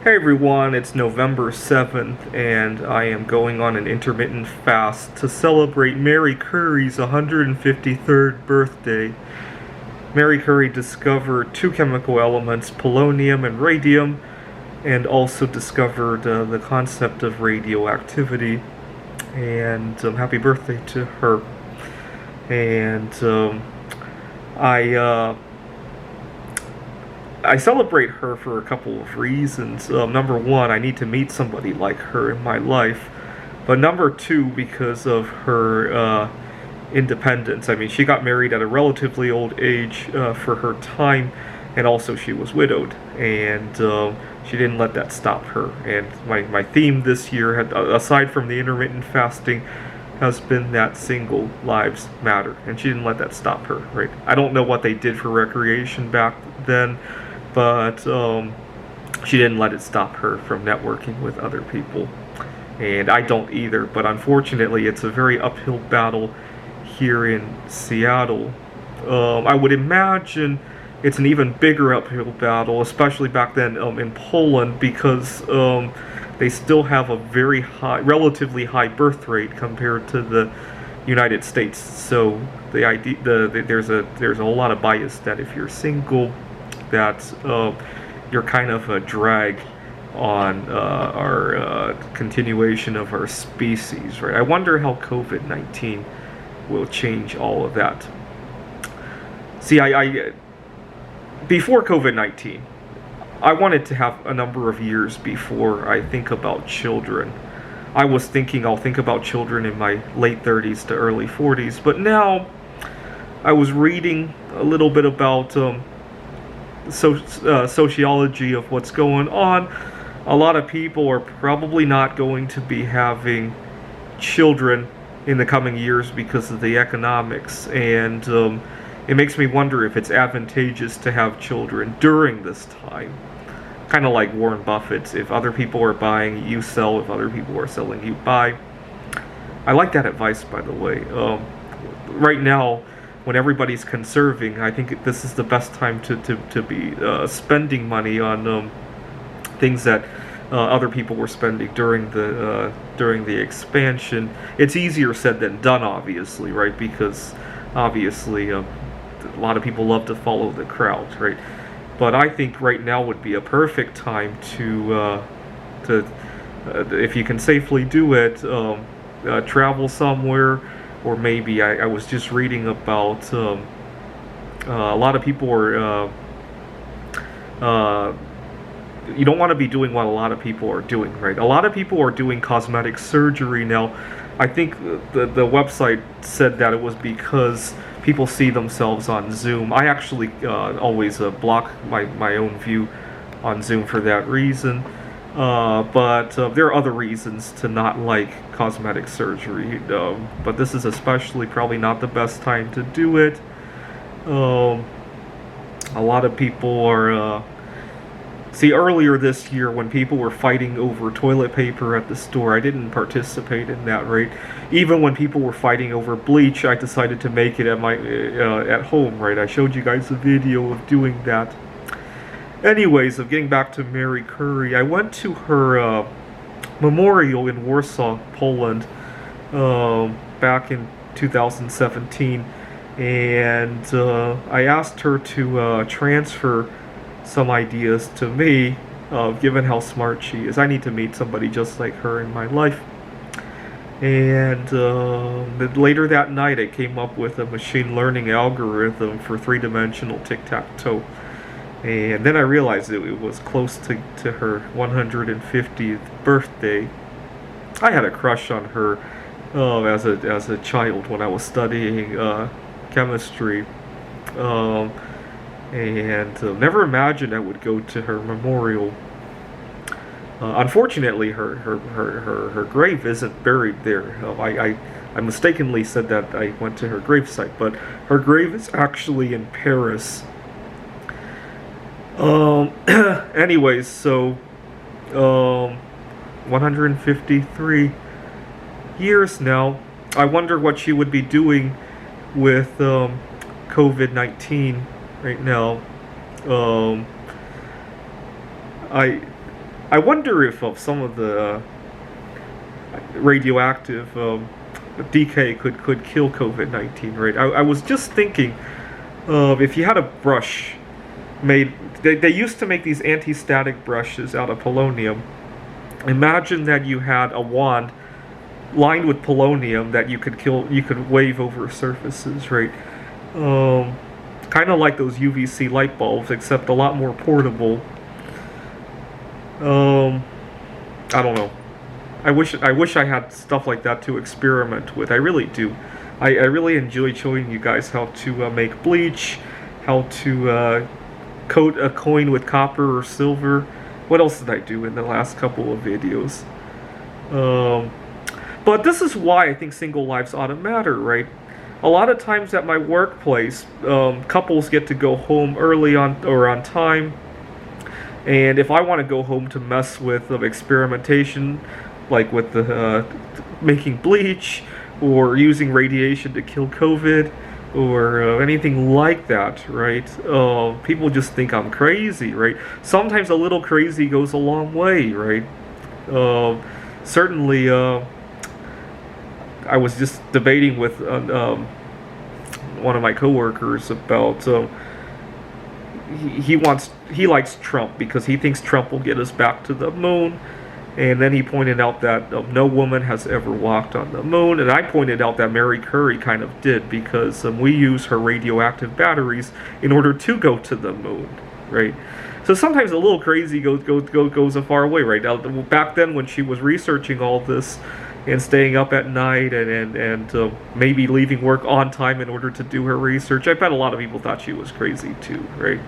Hey everyone, it's November 7th, and I am going on an intermittent fast to celebrate Mary Curie's 153rd birthday. Mary Curie discovered two chemical elements, polonium and radium, and also discovered the concept of radioactivity. And happy birthday to her. And I celebrate her for a couple of reasons. Number one, I need to meet somebody like her in my life. But number two, because of her independence. I mean, she got married at a relatively old age for her time, and also she was widowed. And she didn't let that stop her. And my theme this year, aside from the intermittent fasting, has been that single lives matter. And she didn't let that stop her, right? I don't know what they did for recreation back then, but she didn't let it stop her from networking with other people. And I don't either, but unfortunately it's a very uphill battle here in Seattle. I would imagine it's an even bigger uphill battle, especially back then in Poland, because they still have a very high, relatively high birth rate compared to the United States. So there's a whole lot of bias that if you're single, that you're kind of a drag on our continuation of our species, right? I wonder how COVID-19 will change all of that. See, I before COVID-19, I wanted to have a number of years before I think about children. I was thinking I'll think about children in my late 30s to early 40s, but now I was reading a little bit about sociology of what's going on. A lot of people are probably not going to be having children in the coming years because of the economics, and it makes me wonder if it's advantageous to have children during this time. Kind of like Warren Buffett. If other people are buying, you sell. If other people are selling, you buy. I like that advice, by the way. Right now, when everybody's conserving, I think this is the best time to be spending money on things that other people were spending during the expansion. It's easier said than done, obviously, right? Because obviously, a lot of people love to follow the crowd, right? But I think right now would be a perfect time to if you can safely do it, travel somewhere. Or maybe I was just reading about a lot of people are you don't want to be doing what a lot of people are doing, right? A lot of people are doing cosmetic surgery now. I think the website said that it was because people see themselves on Zoom. I actually always block my own view on Zoom for that reason. But there are other reasons to not like cosmetic surgery, but this is especially probably not the best time to do it. A lot of people are, see, earlier this year when people were fighting over toilet paper at the store, I didn't participate in that, right? Even when people were fighting over bleach, I decided to make it at home, right? I showed you guys a video of doing that. Anyways, of getting back to Mary Curie, I went to her memorial in Warsaw, Poland, back in 2017, and I asked her to transfer some ideas to me, given how smart she is. I need to meet somebody just like her in my life. And later that night, I came up with a machine learning algorithm for three-dimensional tic-tac-toe. And then I realized it was close to her 150th birthday. I had a crush on her as a child when I was studying chemistry, and never imagined I would go to her memorial. Unfortunately, her grave isn't buried there. I mistakenly said that I went to her gravesite, but her grave is actually in Paris. Anyways, so 153 years now. I wonder what she would be doing with COVID-19 right now. I wonder if some of the radioactive decay could kill COVID-19, right? I was just thinking, if you had a brush made, they used to make these anti-static brushes out of polonium. Imagine that you had a wand lined with polonium that you could wave over surfaces, right? Kind of like those UVC light bulbs, except a lot more portable. I don't know. I wish I had stuff like that to experiment with. I really do. I really enjoy showing you guys how to make bleach, how to coat a coin with copper or silver. What else did I do in the last couple of videos? But this is why I think single lives ought to matter, right? A lot of times at my workplace, couples get to go home early on time, and if I want to go home to mess with experimentation, like with the making bleach or using radiation to kill COVID or anything like that, right? People just think I'm crazy, right? Sometimes a little crazy goes a long way, right? Certainly, I was just debating with one of my coworkers about he likes Trump because he thinks Trump will get us back to the moon. And then he pointed out that no woman has ever walked on the moon. And I pointed out that Mary Curie kind of did because we use her radioactive batteries in order to go to the moon, right? So sometimes a little crazy goes a far way, right? Now, back then when she was researching all this and staying up at night and maybe leaving work on time in order to do her research, I bet a lot of people thought she was crazy too, right?